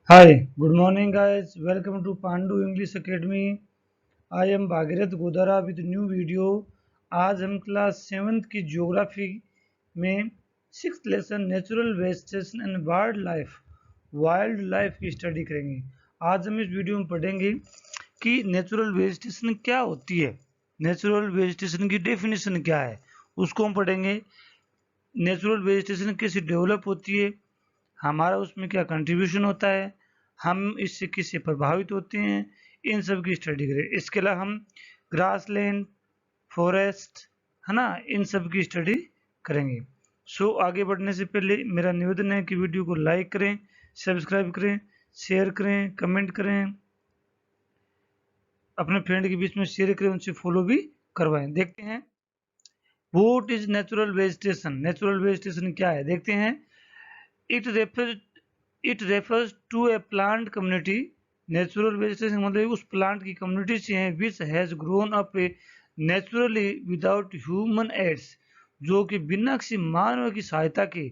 Hi, good morning guys. Welcome to Pandu English Academy. I am Bhagirath Godara with new video. आज हम class 7th की geography में 6th lesson natural vegetation and wild life की study करेंगे। आज हम इस वीडियो में पढ़ेंगे कि नेचुरल वेजिटेशन क्या होती है, नेचुरल वेजिटेशन की डेफिनेशन क्या है, उसको हम पढ़ेंगे। नेचुरल वेजिटेशन कैसे डेवलप होती है, हमारा उसमें क्या कंट्रीब्यूशन होता है, हम इससे किससे प्रभावित होते हैं, इन सब की स्टडी करें। इसके अलावा हम ग्रासलैंड, फॉरेस्ट, है ना, इन सब की स्टडी करेंगे। सो आगे बढ़ने से पहले मेरा निवेदन है कि वीडियो को लाइक करें, सब्सक्राइब करें, शेयर करें, कमेंट करें, अपने फ्रेंड के बीच में शेयर करें, उनसे फॉलो भी करवाएं। देखते हैं what is natural vegetation. Natural vegetation क्या है, देखते हैं। It refer it refers to a plant community. Natural vegetation मतलब उस प्लांट की कम्युनिटी से है which has grown up a naturally without human aids, जो कि बिना किसी मानव की सहायता के,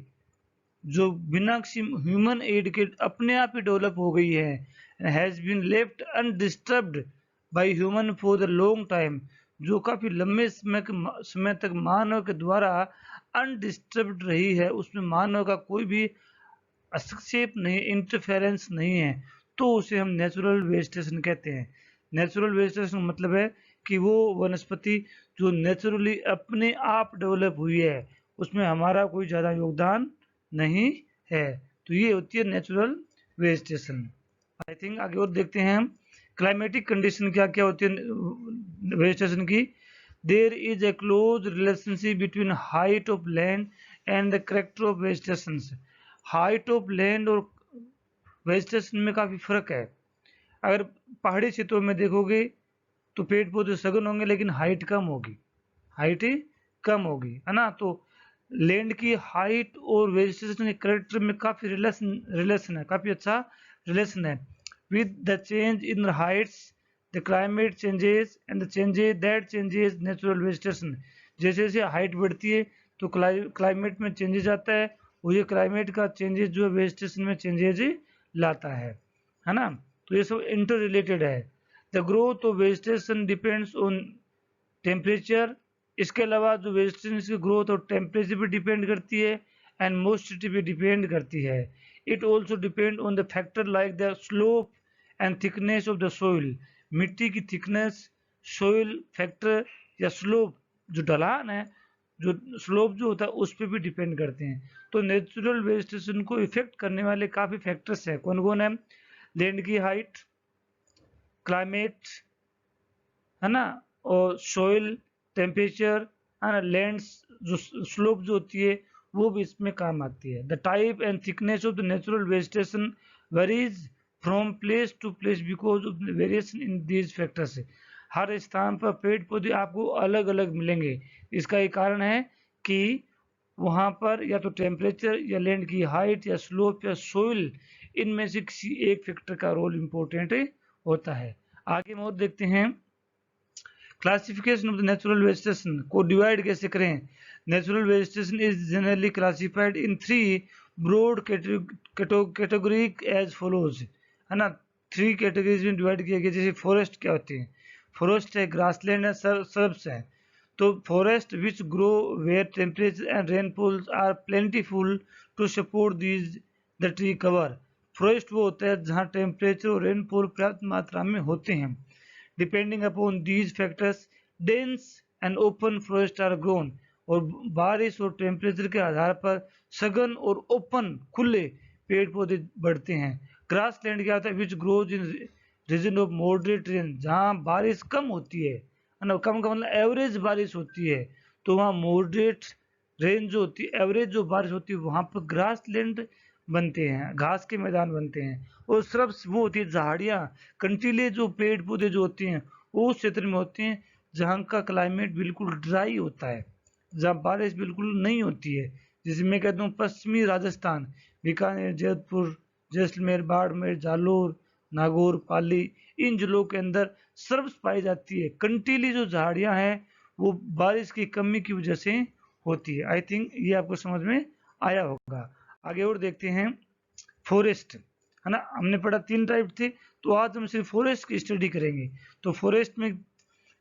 जो बिना किसी ह्यूमन एड के अपने आप ही डेवलप हो गई है। Has been left undisturbed by human for the long time, जो काफी लंबे समय तक मानव के द्वारा अनडिस्टर्ब्ड रही है, उसमें मानव का कोई भी हस्तक्षेप नहीं, इंटरफेरेंस नहीं है, तो उसे हम नेचुरल वेजिटेशन कहते हैं। नेचुरल वेजिटेशन मतलब है कि वो वनस्पति जो नेचुरली अपने आप डेवलप हुई है, उसमें हमारा कोई ज़्यादा योगदान नहीं है, तो ये होती है नेचुरल वेजिटेशन। आई थिंक आगे और देखते हैं हम क्लाइमेटिक कंडीशन क्या क्या होती है वेजिटेशन की। There is a close relationship between height of land and the character of vegetation. Height of land और वेजिटेशन में काफ़ी फर्क है। अगर पहाड़ी क्षेत्रों में देखोगे तो पेड़ पौधे सघन होंगे लेकिन हाइट कम होगी, हाइट ही कम होगी, है ना। तो लैंड की हाइट और वेजिटेशन के करेक्टर में काफ़ी रिलेशन है, काफ़ी अच्छा रिलेशन है। With the change in Heights the climate changes and the changes that changes natural vegetation. जैसे जैसे हाइट बढ़ती है तो क्लाइमेट में चेंजेस आता है, और ये क्लाइमेट का चेंजेस जो है वेजिटेशन में चेंजेस लाता है ना। तो ये सब इंटर रिलेटेड है। The growth of vegetation depends on temperature. इसके अलावा जो वेजिटेशन की ग्रोथ और टेम्परेचर पे डिपेंड करती है, एंड मोइस्चरिटी पे डिपेंड करती है। It also depend on the factor like the slope and thickness of the soil. मिट्टी की थिकनेस, सोइल फैक्टर या स्लोप जो ढलान है, जो स्लोप जो होता है उस पर भी डिपेंड करते हैं। तो नेचुरल वेजिटेशन को इफेक्ट करने वाले काफ़ी फैक्टर्स हैं। कौन कौन है? लैंड की हाइट, क्लाइमेट, है ना, और सोइल टेम्परेचर, है ना, लैंड जो स्लोप जो होती है वो भी इसमें काम आती है। The type and thickness of the natural vegetation varies from place to place because of variation in these factors. हर स्थान पर पेड़ पौधे आपको अलग अलग मिलेंगे। इसका एक कारण है कि वहाँ पर या तो टेम्परेचर या लैंड की हाइट या स्लोप या सोइल, इनमें से किसी एक फैक्टर का रोल इम्पोर्टेंट होता है। आगे हम और देखते हैं classification of the natural vegetation को डिवाइड कैसे करें। Natural vegetation is generally classified in three broad category as follows, है ना। थ्री कैटेगरीज में डिवाइड किया गया। जैसे फॉरेस्ट क्या होती है, फॉरेस्ट है, ग्रासलैंड है, सर्ब्स है। तो forest which grow where temperature and rainfalls are plentiful to support these the tree cover. Forest वो होता है जहाँ टेम्परेचर और रेनफॉल पर्याप्त मात्रा में होते हैं। Depending upon these factors dense and open forest are grown, और बारिश और टेम्परेचर के आधार पर सघन और ओपन खुले पेड़ पौधे बढ़ते हैं। ग्रास लैंड क्या होता है? Which grows in region of moderate rain, जहाँ बारिश कम होती है ना, कम का मतलब एवरेज बारिश होती है, तो वहाँ मॉडरेट रेन जो होती है, एवरेज जो बारिश होती है, वहाँ पर ग्रास लैंड बनते हैं, घास के मैदान बनते हैं। और श्रब्स वो होती है झाड़ियाँ, कंटीले जो पेड़ पौधे जो होते हैं वो उस क्षेत्र में होते हैं जहाँ का क्लाइमेट बिल्कुल ड्राई होता है, जहाँ बारिश बिल्कुल नहीं होती है। जैसे मैं कहता हूँ पश्चिमी राजस्थान, बीकानेर, जयपुर, जैसलमेर, बाड़मेर, जालोर, नागौर, पाली, इन जिलों के अंदर सर्ब्स पाई जाती है। कंटीली जो झाड़ियाँ हैं वो बारिश की कमी की वजह से होती है। आई थिंक ये आपको समझ में आया होगा। आगे और देखते हैं फॉरेस्ट, है ना। हमने पढ़ा 3 टाइप थे, तो आज हम सिर्फ फॉरेस्ट की स्टडी करेंगे। तो फॉरेस्ट में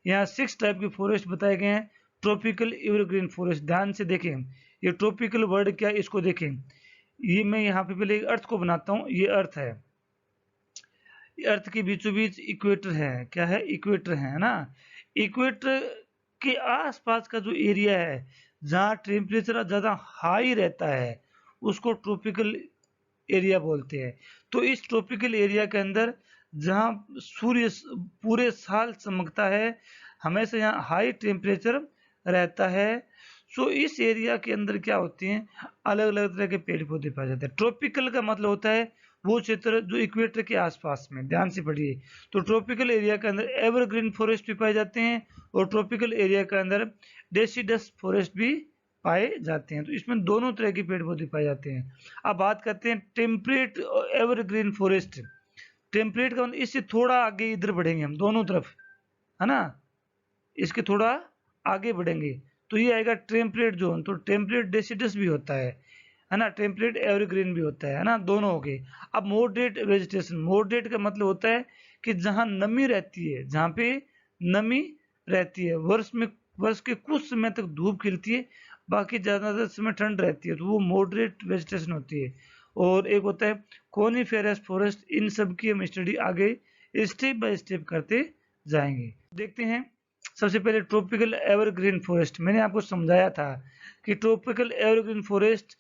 यहाँ 6 टाइप के फॉरेस्ट बताए गए हैं। ट्रॉपिकल एवरग्रीन फॉरेस्ट, ध्यान से देखें, ये ट्रॉपिकल वर्ड क्या है इसको देखें। ये मैं यहाँ पे पहले अर्थ को बनाता हूँ, ये अर्थ है, अर्थ के बीचों बीच इक्वेटर है, क्या है, इक्वेटर है ना। इक्वेटर के आसपास का जो एरिया है जहाँ टेम्परेचर ज्यादा हाई रहता है उसको ट्रॉपिकल एरिया बोलते हैं। तो इस ट्रॉपिकल एरिया के अंदर जहाँ सूर्य पूरे साल चमकता है, हमेशा यहाँ हाई टेम्परेचर रहता है। सो इस एरिया के अंदर क्या होते हैं, अलग अलग तरह के पेड़ पौधे पाए जाते हैं। ट्रॉपिकल का मतलब होता है वो क्षेत्र जो इक्वेटर के आसपास में, ध्यान से पढ़िए। तो ट्रॉपिकल एरिया के अंदर एवरग्रीन फॉरेस्ट भी पाए जाते हैं और ट्रॉपिकल एरिया के अंदर डेसिडस फॉरेस्ट भी पाए जाते हैं। तो इसमें दोनों तरह के पेड़ पौधे पाए जाते हैं। अब बात करते हैं टेम्परेट एवरग्रीन फॉरेस्ट। टेम्परेट का मतलब इससे थोड़ा आगे इधर बढ़ेंगे हम दोनों तरफ, है ना, इसके थोड़ा आगे बढ़ेंगे तो ये आएगा टेम्परेट जोन। तो टेम्परेट डेसिडस भी होता है ना, टेम्परेट एवरग्रीन भी होता है ना, दोनों हो गए। अब मॉडरेट वेजिटेशन, मॉडरेट का मतलब होता है कि जहां नमी रहती है, जहां पे नमी रहती है, वर्ष के कुछ समय तक धूप खिलती है, बाकी ज्यादातर समय ठंड रहती है, तो वो मॉडरेट वेजिटेशन होती है। और एक होता है कोनिफेरस फॉरेस्ट। इन सब की हम स्टडी आगे स्टेप बाय स्टेप करते जाएंगे। देखते हैं सबसे पहले ट्रॉपिकल एवरग्रीन फॉरेस्ट। मैंने आपको समझाया था कि ट्रॉपिकल एवरग्रीन फॉरेस्ट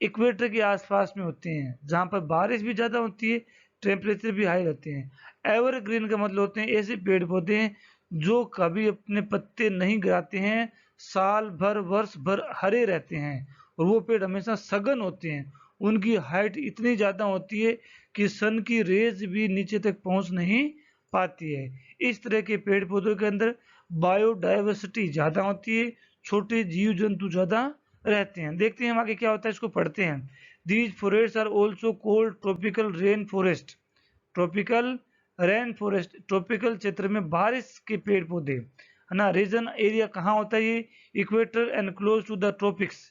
इक्वेटर के आसपास में होते हैं जहां पर बारिश भी ज्यादा होती है, टेम्परेचर भी हाई रहते हैं। एवरग्रीन का मतलब होते हैं ऐसे पेड़ पौधे हैं जो कभी अपने पत्ते नहीं गिराते हैं, साल भर वर्ष भर हरे रहते हैं, और वो पेड़ हमेशा सघन होते हैं। उनकी हाइट इतनी ज्यादा होती है कि सन की रेज भी नीचे तक पहुंच नहीं पाती है। इस तरह के पेड़ पौधों के अंदर बायोडाइवर्सिटी ज्यादा होती है, छोटे जीव जंतु ज्यादा रहते हैं। देखते हैं हम आगे क्या होता है, इसको पढ़ते हैं। These forest are also called tropical rain forest. Tropical rain forest, tropical क्षेत्र में बारिश के पेड़ पौधे, है ना। रीजन एरिया कहाँ होता है, ये equator and close to the tropics.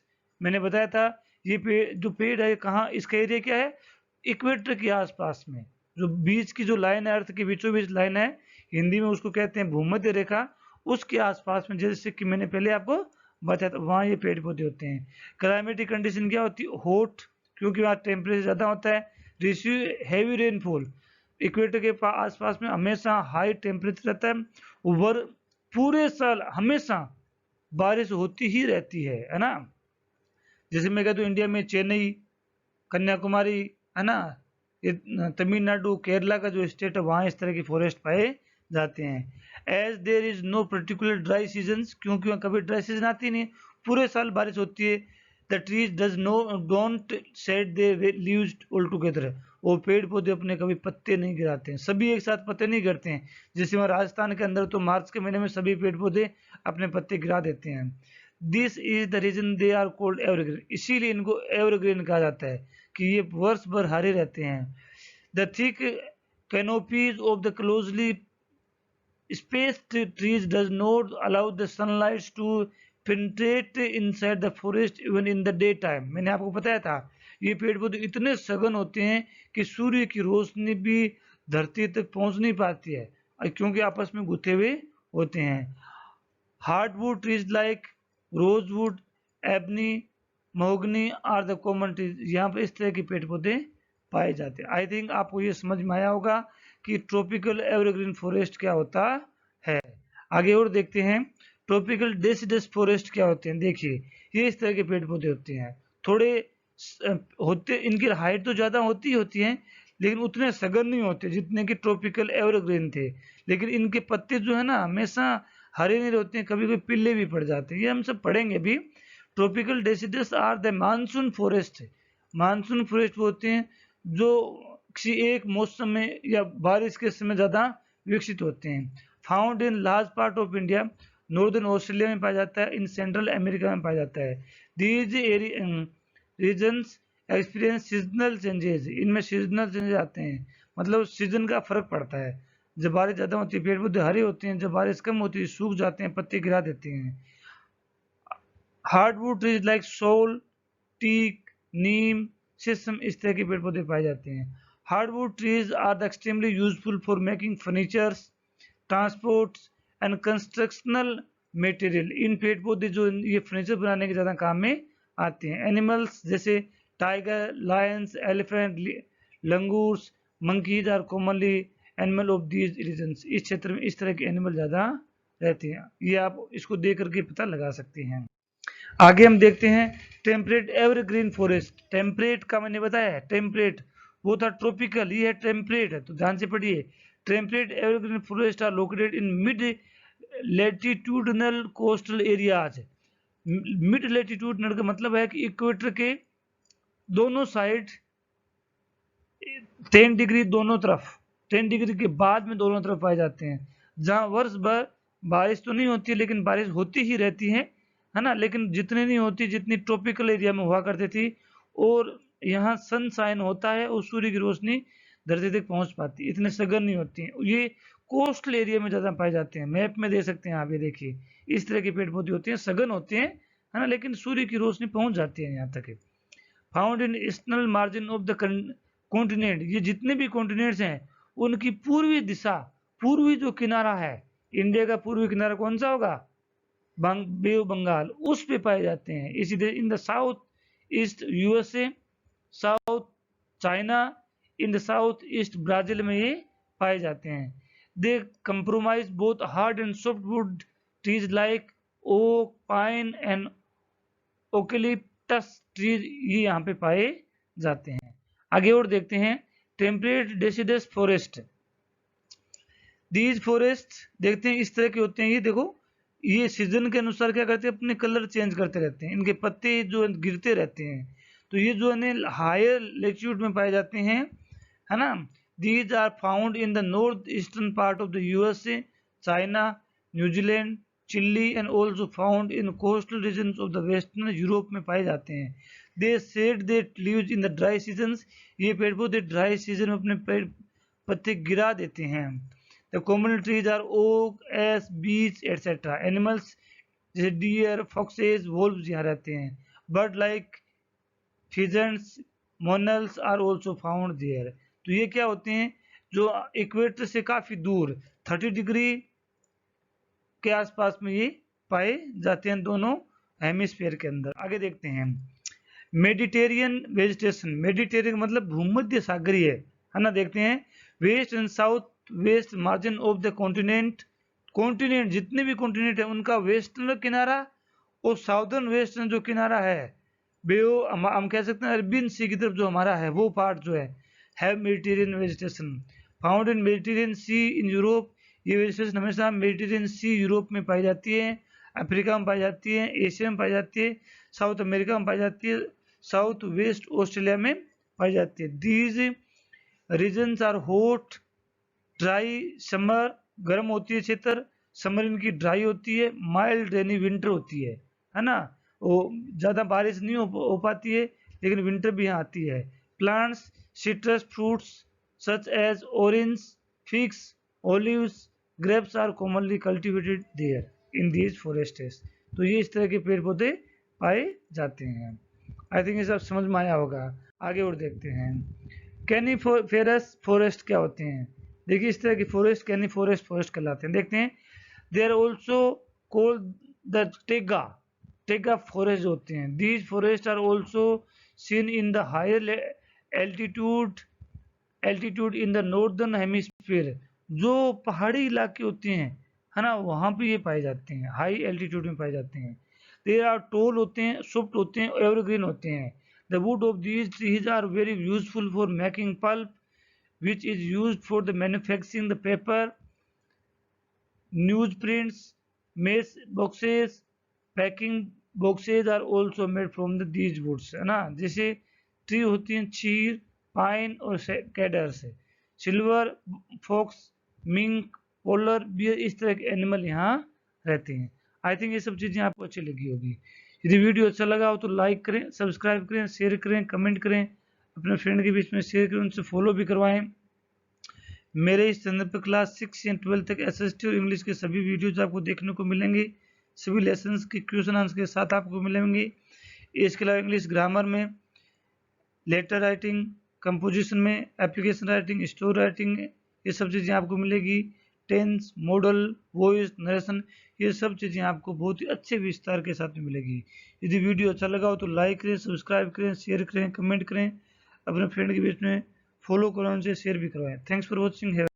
मैंने बताया था ये पेड़, जो पेड़ है कहाँ, इसका एरिया क्या है, इक्वेटर के आसपास में। जो बीच की जो लाइन है, अर्थ के बीचों बीच लाइन है, हिंदी में उसको कहते हैं भूमध्य रेखा, उसके आसपास में, जैसे कि मैंने पहले आपको बताया था, वहाँ ये पेड़ पौधे होते हैं। क्लाइमेटिक कंडीशन क्या होती है, हॉट, क्योंकि वहाँ टेम्परेचर ज्यादा होता है। रिसीव हैवी रेनफॉल, इक्वेटर के आसपास में हमेशा हाई टेम्परेचर रहता है। ओवर पूरे साल हमेशा बारिश होती ही रहती है ना। जैसे मैं कहता हूँ इंडिया में चेन्नई, कन्याकुमारी, है ना, ये तमिलनाडु केरला का जो स्टेट है वहाँ इस तरह की फॉरेस्ट पाए जाते हैं। As there is no particular dry season, क्योंकि वहाँ कभी ड्राई सीजन आती नहीं, पूरे साल बारिश होती है। The trees does no don't shed they leaves all together, वो पेड़ पौधे अपने कभी पत्ते नहीं गिराते हैं, सभी एक साथ पत्ते नहीं गिरते हैं। जैसे वहाँ राजस्थान के अंदर तो मार्च के महीने में सभी पेड़ पौधे अपने पत्ते गिरा देते हैं। This is the reason they are called evergreen, इसीलिए इनको एवरग्रीन कहा जाता है कि ये वर्ष भर हरे रहते हैं। The thick canopies of the closely spaced trees does not allow the sunlight to penetrate inside the forest even in the daytime। मैंने आपको बताया था ये पेड़ पौधे इतने सघन होते हैं कि सूर्य की रोशनी भी धरती तक पहुंच नहीं पाती है, क्योंकि आपस में गुथे हुए होते हैं। Hardwood trees like rosewood, ebony, mahogany are the common trees, यहाँ पर इस तरह के पेड़ पौधे पाए जाते हैं। आई थिंक आपको ये समझ में आया होगा कि ट्रॉपिकल एवरग्रीन फॉरेस्ट क्या होता है। आगे और देखते हैं ट्रॉपिकल डेसिडस फॉरेस्ट क्या होते हैं। देखिए ये इस तरह के पेड़ पौधे होते हैं, थोड़े होते, इनकी हाइट तो ज्यादा होती है लेकिन उतने सघन नहीं होते जितने कि ट्रॉपिकल एवरग्रीन थे। लेकिन इनके पत्ते जो है ना हमेशा हरे नहीं होते हैं, कभी कभी पीले भी पड़ जाते हैं, ये हम सब पढ़ेंगे अभी। Tropical deciduous are the monsoon forest, monsoon forest होते हैं जो किसी एक मौसम में या बारिश के समय ज्यादा विकसित होते हैं। Found in large part of India, northern Australia में पाया जाता है, इन सेंट्रल अमेरिका में पाया जाता है। These regions experience seasonal changes, इनमें सीजनल चेंजेस आते हैं, मतलब सीजन का फर्क पड़ता है। जब बारिश ज्यादा होती है पेड़ पौधे हरे होते हैं, जब बारिश कम होती है सूख जाते हैं, पत्ते गिरा देते हैं। Hardwood trees like sal, teak, neem, sheesham, इस तरह के पेड़ पौधे पाए जाते हैं। Hardwood trees are extremely useful for making furniture, transports and constructional material. इन पेड़ पौधे जो ये फर्नीचर बनाने के ज्यादा काम में आते हैं. एनिमल्स जैसे tiger, lions, elephant, langurs, monkeys are commonly animal of these regions. इस क्षेत्र में इस तरह के एनिमल ज्यादा रहते हैं. ये आप इसको देख करके पता लगा सकते हैं. आगे हम देखते हैं टेम्परेट एवरग्रीन फॉरेस्ट. टेम्परेट का मैंने बताया है, टेम्परेट वो था ट्रॉपिकल, ये है टेम्परेट है. तो ध्यान से पढ़िए. Temperate evergreen forest are located in mid latitudinal coastal areas. Mid latitudinal का मतलब है कि इक्वेटर के दोनों साइड 10 डिग्री दोनों तरफ, 10 डिग्री के बाद में दोनों तरफ पाए जाते हैं. जहां वर्ष भर बारिश तो नहीं होती लेकिन बारिश होती ही रहती है ना, लेकिन जितनी नहीं होती जितनी ट्रॉपिकल एरिया में हुआ करती थी. और यहाँ सनशाइन होता है और सूर्य की रोशनी धरती तक पहुंच पाती है, इतने सघन नहीं होती हैं. ये कोस्टल एरिया में ज्यादा पाए जाते हैं. मैप में दे सकते हैं आप, ये देखिए इस तरह के पेड़ पौधे होते हैं, सघन होते हैं है ना, लेकिन सूर्य की रोशनी पहुंच जाती है यहाँ तक. Found in eastern margin of the continent. ये जितने भी कॉन्टिनेंट्स हैं उनकी पूर्वी दिशा, पूर्वी जो किनारा है, इंडिया का पूर्वी किनारा कौन सा होगा? बे ऑफ बंगाल, उस पे पाए जाते हैं. इसी in the south east USA, south China, in the south east Brazil में ये पाए जाते हैं. They compromise both hard and soft wood trees like oak, pine and eucalyptus trees, ये यहाँ पे पाए जाते हैं. आगे और देखते हैं temperate deciduous forest. These forest देखते हैं इस तरह के होते हैं. ये देखो, ये सीजन के अनुसार क्या करते हैं, अपने कलर चेंज करते रहते हैं. इनके पत्ते जो गिरते रहते हैं. तो ये जो है हायर लैटिट्यूड में पाए जाते हैं, है ना. These are found in the north eastern part of the USA, China, New Zealand, Chile and also found in coastal region of the western Europe में पाए जाते हैं. They shed they leaves in the dry season. ये पेड़ पौधे dry season में अपने पेड़ पत्ते गिरा देते हैं. The common trees are oak, ash, beech etcetera. Animals जैसे डियर, फॉक्सेस, वोल्व्स यहाँ रहते हैं. Bird like pheasants, monals are also found there. तो ये क्या होते हैं, जो इक्वेटर से काफी दूर 30 डिग्री के आसपास में ये पाए जाते हैं दोनों हेमिस्फीयर के अंदर. आगे देखते हैं मेडिटेरियन वेजिटेशन. मेडिटेरियन मतलब भूमध्य सागरीय, है ना. देखते हैं west and south west margin of the continent. Continent जितने भी कॉन्टिनेंट है उनका वेस्टर्न किनारा और साउदर्न वेस्टर्न जो किनारा है, बेओ हम कह सकते हैं अरबियन सी की तरफ जो हमारा है वो पार्ट जो है Mediterranean vegetation. Found in Mediterranean sea in Europe. ये वेजिटेशन हमेशा मेडिटेरियन सी यूरोप में पाई जाती है, अफ्रीका में पाई जाती है, एशिया में पाई जाती है, साउथ अमेरिका में पाई जाती है, साउथ वेस्ट ऑस्ट्रेलिया में पाई जाती है. These regions are hot, dry summer, गर्म होती है क्षेत्र, समर इनकी ड्राई होती है, माइल्ड रेनी विंटर होती है ना. वो ज्यादा बारिश नहीं हो पाती है लेकिन विंटर भी यहाँ आती है. Plants citrus fruits such as orange, figs, olives, grapes are commonly cultivated there in these forests. तो ये इस तरह के पेड़ पौधे पाए जाते हैं. आई थिंक ये सब समझ में आया होगा. आगे और देखते हैं कैनिफेरस फॉरेस्ट क्या होते हैं. देखिए इस तरह की फॉरेस्ट कैनिफेरस फॉरेस्ट कहलाते हैं. देखते हैं they are also called the taiga forest होते हैं. These forest are also seen in the higher altitude in the northern hemisphere. जो पहाड़ी इलाके होते हैं, है ना, वहां पे ये पाए जाते हैं, हाई एल्टीट्यूड में पाए जाते हैं. दे आर टोल होते हैं, सॉफ्ट होते हैं, एवरग्रीन होते हैं. The wood of these trees are very useful for making pulp which is used for the manufacturing the paper, newsprints, mace boxes, packing boxes are also made from these woods, है ना. जैसे tree होती हैं चीर, pine और cedar से. Silver fox, mink, polar bear, इस तरह के एनिमल यहाँ रहते हैं. आई थिंक ये सब चीजें आपको अच्छी लगी होगी. यदि वीडियो अच्छा लगा हो तो लाइक करें, सब्सक्राइब करें, शेयर करें, कमेंट करें, अपने फ्रेंड के बीच में शेयर करें, उनसे फॉलो भी करवाएं. मेरे इस चैनल पर क्लास 6 या 12 तक एसएसटी और इंग्लिश के सभी वीडियोज आपको देखने को मिलेंगे. सभी लेसन्स के क्वेश्चन आंसर के साथ आपको मिलेंगे. इसके अलावा इंग्लिश ग्रामर में, लेटर राइटिंग, कंपोजिशन में एप्लीकेशन राइटिंग, स्टोरी राइटिंग, ये सब चीज़ें आपको मिलेगी। टेंस, मॉडल, वॉइस, नरेशन, ये सब चीज़ें आपको बहुत ही अच्छे विस्तार के साथ में मिलेगी। यदि वीडियो अच्छा लगा हो तो लाइक करें, सब्सक्राइब करें, शेयर करें, कमेंट करें, अपने फ्रेंड के बीच में फॉलो करवाएं, उनसे शेयर भी करवाएं। Thanks for watching.